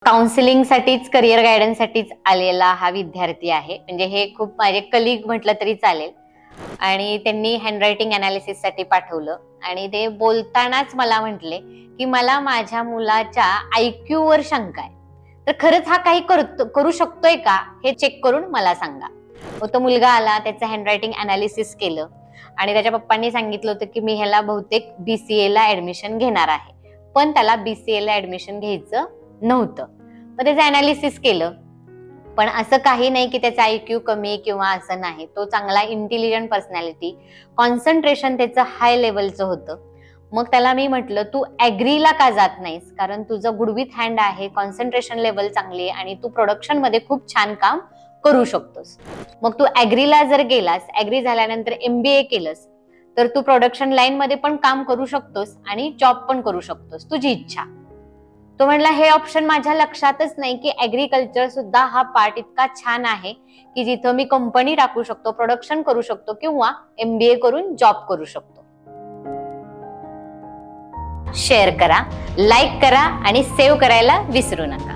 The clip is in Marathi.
काउन्सिलिंग साठीच, करिअर गायडन्स साठीच आलेला हा विद्यार्थी आहे. म्हणजे हे खूप माझे कलिग म्हटलं तरी चालेल. आणि त्यांनी हँडरायटिंग अनालिसिस साठी पाठवलं आणि ते बोलतानाच मला म्हटले की मला माझ्या मुलाच्या IQ वर शंका आहे, तर खरंच हा काही करू शकतोय का हे चेक करून मला सांगा. तो मुलगा आला, त्याचं हँडरायटिंग अनालिसिस केलं आणि त्याच्या पप्पांनी सांगितलं होतं की मी ह्याला बहुतेक BCA ला ऍडमिशन घेणार आहे, पण त्याला BCA ला ऍडमिशन घ्यायचं नव्हतं. मग त्याचं अनालिसिस केलं, पण असं काही नाही की त्याचा IQ कमी किंवा असं नाही. तो चांगला इंटेलिजंट पर्सनॅलिटी, कॉन्सन्ट्रेशन त्याचं हाय लेवलचं होतं. मग त्याला मी म्हटलं तू ऍग्रीला का जात नाहीस, कारण तुझं गुड विथ हँड आहे, कॉन्सन्ट्रेशन लेवल चांगली आहे आणि तू प्रोडक्शन मध्ये खूप छान काम करू शकतोस. मग तू ऍग्रीला जर गेलास, ऍग्री झाल्यानंतर MBA केलंस, तर तू प्रोडक्शन लाईन मध्ये पण काम करू शकतोस आणि जॉब पण करू शकतोस, तुझी इच्छा. तो म्हणला हे ऑप्शन माझ्या लक्षातच नाही की ऍग्रीकल्चर सुद्धा हा पार्ट इतका छान आहे की जिथं मी कंपनी टाकू शकतो, प्रोडक्शन करू शकतो किंवा MBA करून जॉब करू शकतो. शेअर करा, लाईक करा आणि सेव्ह करायला विसरू नका.